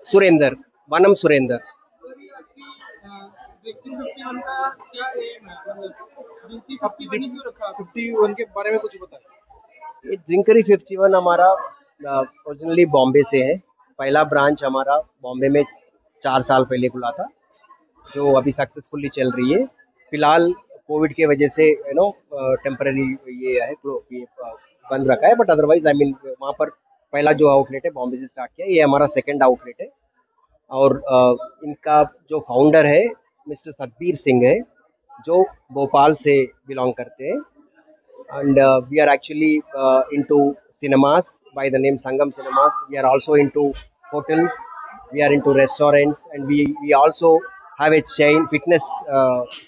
Surender, वनम Surender. Fifty one के बारे में कुछ बताएं। ये ड्रिंकरी 51 हमारा ओरिजिनली बॉम्बे से है। पहला ब्रांच हमारा बॉम्बे में 4 साल पहले खुला था, जो अभी सक्सेसफुली चल रही है। फिलहाल कोविड के वजह से टेम्पररी ये है, ये बंद रखा है, बट अदरवाइज आई मीन वहाँ पर पहला जो आउटलेट है बॉम्बे से स्टार्ट किया, ये हमारा सेकंड आउटलेट है। और इनका जो फाउंडर है मिस्टर सतबीर सिंह है, जो भोपाल से बिलोंग करते हैं। And we are actually into cinemas by the name Sangam Cinemas. We are also into hotels. We are into restaurants, and we also have a chain fitness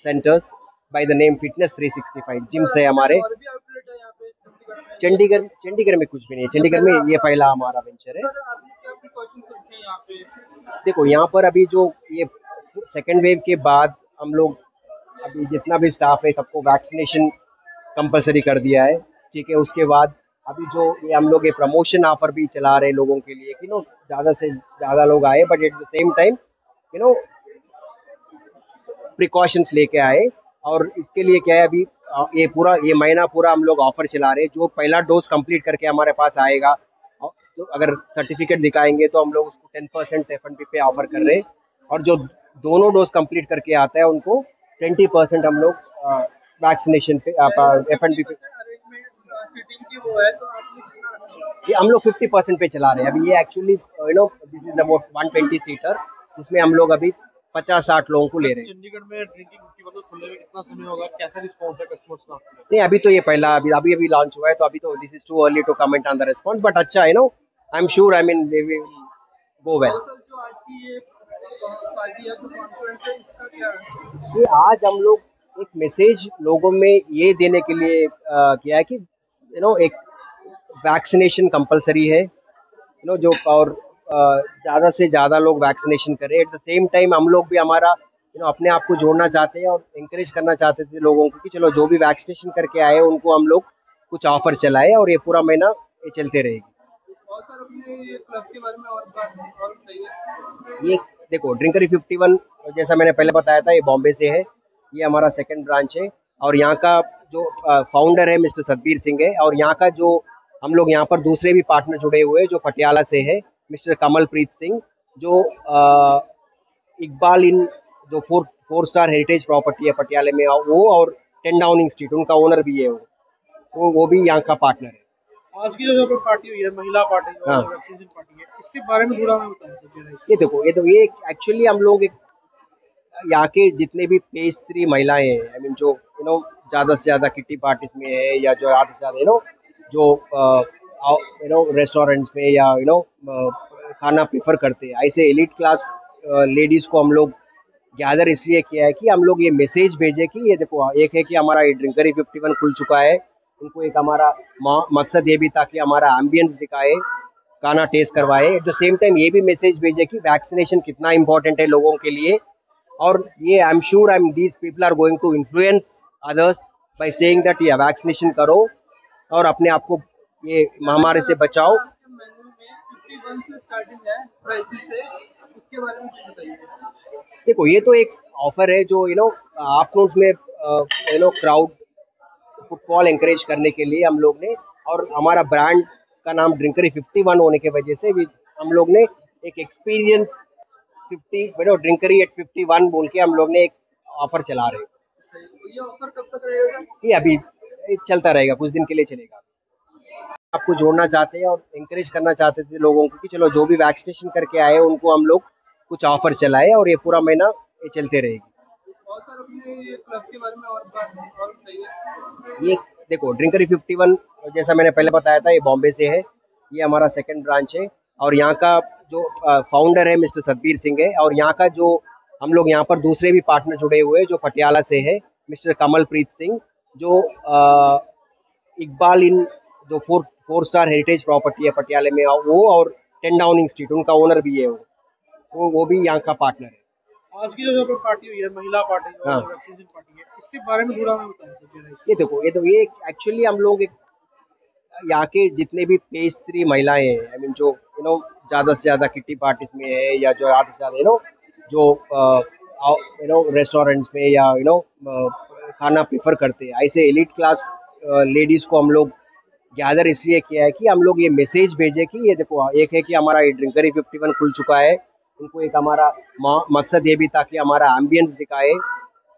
centers by the name Fitness 365. Gyms है हमारे। चंडीगढ़ में कुछ भी नहीं है। चंडीगढ़ में ये पहला हमारा वेंचर है। देखो यहाँ पर अभी जो ये सेकेंड वेव के बाद हम लोग अभी जितना भी स्टाफ है सबको वैक्सीनेशन कंपलसरी कर दिया है। ठीक है, उसके बाद अभी जो ये हम लोग ये प्रमोशन ऑफर भी चला रहे हैं लोगों के लिए कि ज़्यादा से ज़्यादा लोग आए, but at the same time precautions लेके आए। और इसके लिए क्या है, अभी ये महीना पूरा हम लोग ऑफर चला रहे हैं। जो पहला डोज कंप्लीट करके हमारे पास आएगा, तो अगर सर्टिफिकेट दिखाएंगे तो हम लोग उसको 10% F&B पे ऑफर कर रहे हैं। और जो दोनों डोज कंप्लीट करके आता है उनको 20% हम लोग वैक्सीनेशन पे F&B पे ये हम लोग 50% पे चला रहे हैं अभी। ये actually this is about 120 seater, जिसमें हम लोग अभी 50-60 लोगों को ले रहे हैं। चंडीगढ़ में ड्रिंकिंग मतलब खुलने में कितना समय होगा, कैसा रिस्पॉन्स है कस्टमर्स का? नहीं, अभी तो ये पहला अभी लॉन्च हुआ है, तो अभी तो this is too early to comment on the response, but अच्छा है I am sure, I mean they will go well. ये आज हम लोग एक मैसेज लोगों में ये देने के लिए किया है कि एक वैक्सीनेशन कंपलसरी है, जो और ज़्यादा से ज़्यादा लोग वैक्सीनेशन करें। एट द सेम टाइम हम लोग भी हमारा अपने आप को जोड़ना चाहते हैं और इंकरेज करना चाहते थे लोगों को कि चलो जो भी वैक्सीनेशन करके आए उनको हम लोग कुछ ऑफर चलाए, और ये पूरा महीना ये चलते रहेगी। ये देखो ड्रिंकरी 51, जैसा मैंने पहले बताया था, ये बॉम्बे से है। ये हमारा सेकंड ब्रांच है। और यहाँ का जो फाउंडर है मिस्टर सतबीर सिंह है। और यहाँ का जो हम लोग यहाँ पर दूसरे भी पार्टनर जुड़े हुए हैं जो पटियाला से है, मिस्टर कमलप्रीत सिंह, जो इकबाल इन जो फोर स्टार हेरिटेज प्रॉपर्टी है पटियाला में, वो और 10 डाउनिंग स्ट्रीट उनका ओनर भी है। वो भी यहाँ का पार्टनर है। आज की जो पार्टी हुई है, महिला पार्टी और हाँ, वैक्सीनेशन पार्टी है, इसके बारे में थोड़ा मैं बताऊं। ये एक्चुअली हम लोग यहाँ के जितने भी पेस्ट्री महिलाएं हैं, आई मीन जो ज़्यादा से ज़्यादा किट्टी पार्टीज में है, या जो ज़्यादा से ज़्यादा जो रेस्टोरेंट्स में या खाना प्रेफर करते हैं, ऐसे एलिट क्लास लेडीज़ को हम लोग गैदर इसलिए किया है कि हम लोग ये मैसेज भेजे कि ये देखो, एक है कि हमारा ये ड्रिंकरी 51 खुल चुका है। उनको एक हमारा मकसद ये भी था कि हमारा एम्बियंस दिखाए, खाना टेस्ट करवाए। एट द सेम टाइम ये भी मैसेज भेजे कि वैक्सीनेशन कितना इंपॉर्टेंट है लोगों के लिए। और ये I am sure these people are going to influence others by saying that ये वैक्सीनेशन करो और अपने आप को ये महामारी से बचाओ। देखो ये तो एक ऑफर है जो आफ्टरनून्स में क्राउड फुटफॉल एंकरेज करने के लिए हम लोग ने, और हमारा ब्रांड का नाम ड्रिंकरी 51 होने की वजह से भी हम लोग ने एक एक्सपीरियंस 50 ड्रिंकरी एट 51 बोल के हम लोग ने एक ऑफर चला रहे हैं। ये ऑफर कब तक रहेगा? ये अभी चलता रहेगा, कुछ दिन के लिए चलेगा। आपको जोड़ना चाहते हैं और इंकरेज करना चाहते थे लोगों को कि चलो जो भी वैक्सीनेशन करके आए उनको हम लोग कुछ ऑफर चलाए, और ये पूरा महीना ये चलते रहेगी। ये देखो ड्रिंकरी 51, जैसा मैंने पहले बताया था, ये बॉम्बे से है। ये हमारा सेकंड ब्रांच है। और यहाँ का जो फाउंडर है मिस्टर सतबीर सिंह है। और यहाँ का जो हम लोग यहाँ पर दूसरे भी पार्टनर जुड़े हुए हैं जो पटियाला से है, मिस्टर कमलप्रीत सिंह, जो इकबाल इन जो फोर स्टार हेरिटेज प्रॉपर्टी है पटियाला में, वो और 10 डाउनिंग स्ट्रीट उनका ओनर भी है। वो भी यहाँ का पार्टनर है। आज की जो पार्टी हुई है, महिला पार्टी और हाँ, वैक्सीनेशन पार्टी है, इसके बारे में थोड़ा मैं बताऊं। ये देखो ये एक्चुअली हम लोग यहाँ के जितने भी पेस्ट्री महिलाएं हैं, आई मीन जो ज़्यादा से ज़्यादा किट्टी पार्टीज में है, या जो ज़्यादा से ज़्यादा जो रेस्टोरेंट्स में या खाना प्रेफर करते हैं, ऐसे एलिट क्लास लेडीज़ को हम लोग गैदर इसलिए किया है कि हम लोग ये मैसेज भेजे कि ये देखो, एक है कि हमारा ये ड्रिंकरी 51 खुल चुका है, उनको एक हमारा मकसद ये भी था कि हमारा एम्बियंस दिखाए,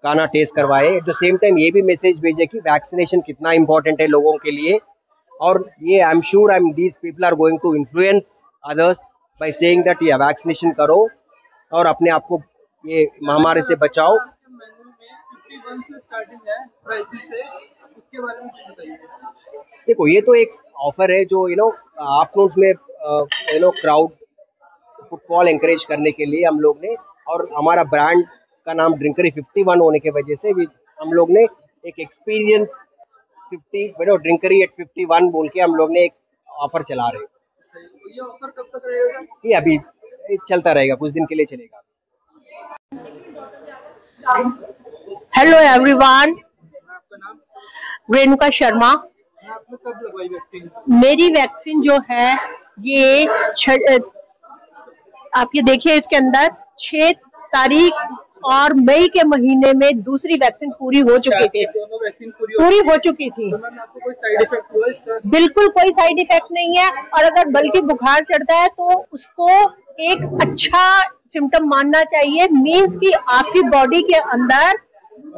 खाना टेस्ट करवाए, एट द सेम टाइम ये भी मैसेज भेजे कि वैक्सीनेशन कितना इंपॉर्टेंट है लोगों के लिए। और ये I am sure these people are going to influence others by saying that ये वैक्सीनेशन करो और अपने आप को ये महामारी से बचाओ। देखो, ये तो एक ऑफर है जो आफ्टरनून्स में क्राउड फुटफॉल एंकरेज करने के लिए हम लोग ने, और हमारा ब्रांड का नाम ड्रिंकरी 51 होने के वजह से भी हम लोग ने एक एक्सपीरियंस 50 ड्रिंकरी एट 51 बोल के हम लोग ने एक ऑफर चला रहे हैं। ये ऑफर कब तक रहेगा? ये अभी चलता रहेगा, कुछ दिन के लिए चलेगा। हेलो एवरीवन, आपका नाम? रेणुका शर्मा। आपने कब लगवाई वैक्सीन? मेरी वैक्सीन जो है ये आप ये देखिए, इसके अंदर 6 तारीख और मई के महीने में दूसरी वैक्सीन पूरी हो चुकी थी। दोनों वैक्सीन पूरी हो चुकी थी। तो मैम, आपको कोई साइड इफेक्ट हुआ इसका? बिल्कुल कोई साइड इफेक्ट नहीं है, और अगर बल्कि बुखार चढ़ता है तो उसको एक अच्छा सिम्टम मानना चाहिए। मीन्स कि आपकी बॉडी के अंदर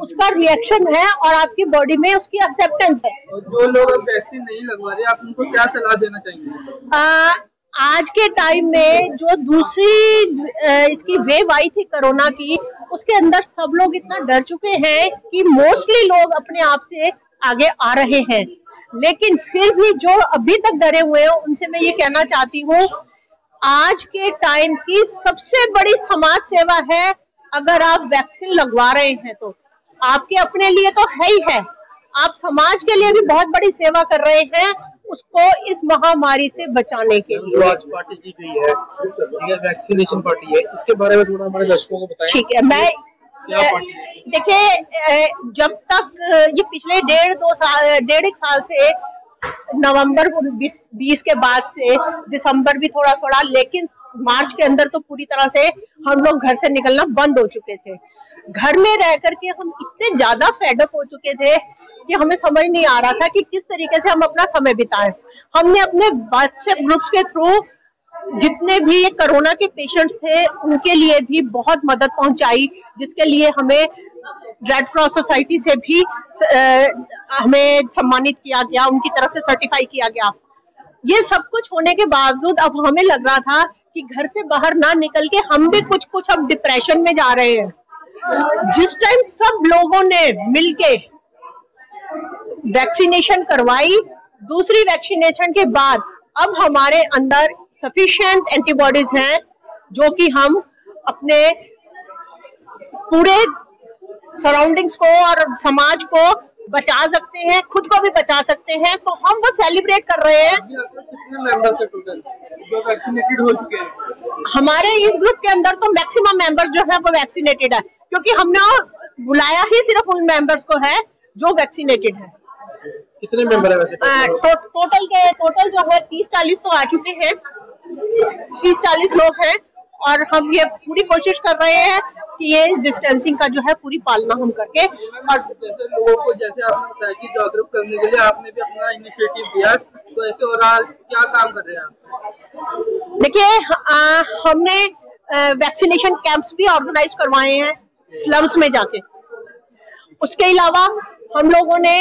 उसका रिएक्शन है और आपकी बॉडी में उसकी एक्सेप्टेंस है। और जो लोग अब वैक्सीन नहीं लगवा रहे, आप उनको क्या सलाह देना चाहेंगे? आज के टाइम में जो दूसरी इसकी वेव आई थी कोरोना की, उसके अंदर सब लोग इतना डर चुके हैं कि मोस्टली लोग अपने आप से आगे आ रहे हैं। लेकिन फिर भी जो अभी तक डरे हुए हैं उनसे मैं ये कहना चाहती हूँ, आज के टाइम की सबसे बड़ी समाज सेवा है। अगर आप वैक्सीन लगवा रहे हैं तो आपके अपने लिए तो है ही है, आप समाज के लिए भी बहुत बड़ी सेवा कर रहे हैं, उसको इस महामारी से बचाने के लिए। आज पार्टी की गई है, वैक्सीनेशन पार्टी है, इसके बारे में थोड़ा हमारे दर्शकों को बताएं। ठीक है, मैं देखिए, जब तक ये पिछले 1.5 साल से नवंबर 20 के बाद से दिसंबर भी थोड़ा थोड़ा, लेकिन मार्च के अंदर तो पूरी तरह से हम लोग घर से निकलना बंद हो चुके थे। घर में रह करके हम इतने ज्यादा फेडअप हो चुके थे कि हमें समझ नहीं आ रहा था कि किस तरीके से हम अपना समय बिताएं। हमने अपने व्हाट्सएप ग्रुप्स के थ्रू जितने भी ये कोरोना के पेशेंट्स थे उनके लिए भी बहुत मदद पहुंचाई, जिसके लिए हमें रेड क्रॉस सोसाइटी से भी हमें सम्मानित किया गया, उनकी तरफ से सर्टिफाई किया गया। ये सब कुछ होने के बावजूद अब हमें लग रहा था कि घर से बाहर ना निकल के हम भी कुछ अब डिप्रेशन में जा रहे हैं। जिस टाइम सब लोगों ने मिलके वैक्सीनेशन करवाई, दूसरी वैक्सीनेशन के बाद अब हमारे अंदर सफिशिएंट एंटीबॉडीज हैं जो कि हम अपने पूरे सराउंडिंग्स को और समाज को बचा सकते हैं, खुद को भी बचा सकते हैं। तो हम वो सेलिब्रेट कर रहे हैं। कितने मेंबर्स हैं टोटल जो वैक्सीनेटेड हो चुके हैं? हमारे इस ग्रुप के अंदर तो मैक्सिमम मेंबर्स जो है वो वैक्सीनेटेड है, क्योंकि हमने बुलाया ही सिर्फ उन मेंबर्स को है जो वैक्सीनेटेड है। कितने मेंबर है वैसे? टोटल जो है 30-40 तो आ चुके हैं, 30-40 लोग हैं, और हम ये पूरी कोशिश कर रहे हैं कि ये डिस्टेंसिंग का जो है पूरी पालना हम करके। और जैसे लोगों को, जैसे आपने बताया कि जागरूक करने के लिए आपने भी अपना इनिशिएटिव दिया, तो ऐसे और क्या काम कर रहे हैं आप? देखिए, हमने वैक्सीनेशन कैंप्स भी ऑर्गेनाइज करवाए हैं स्लम्स में जाके। उसके अलावा हम लोगों ने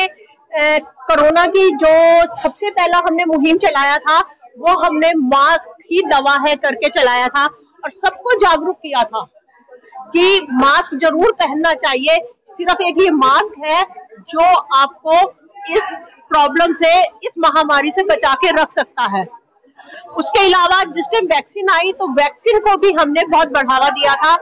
कोरोना की जो सबसे पहला हमने मुहिम चलाया था वो हमने मास्क ही दवा है करके चलाया था, और सबको जागरूक किया था कि मास्क जरूर पहनना चाहिए। सिर्फ एक ये मास्क है जो आपको इस प्रॉब्लम से, इस महामारी से बचा के रख सकता है। उसके अलावा जिस टाइम वैक्सीन आई तो वैक्सीन को भी हमने बहुत बढ़ावा दिया था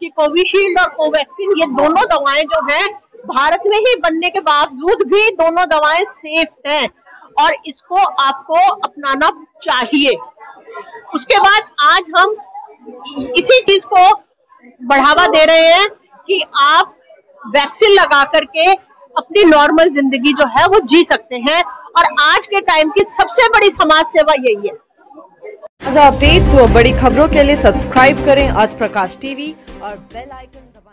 कि कोविशील्ड और कोवैक्सीन, ये दोनों दवाएं जो हैं भारत में ही बनने के बावजूद भी दोनों दवाएं सेफ हैं, और इसको आपको अपनाना चाहिए। उसके बाद आज हम इसी चीज को बढ़ावा दे रहे हैं कि आप वैक्सीन लगा करके अपनी नॉर्मल जिंदगी जो है वो जी सकते हैं, और आज के टाइम की सबसे बड़ी समाज सेवा यही है। ताज़ा अपडेट्स व बड़ी खबरों के लिए सब्सक्राइब करें आज प्रकाश टीवी और बेल आइकन दबाएं।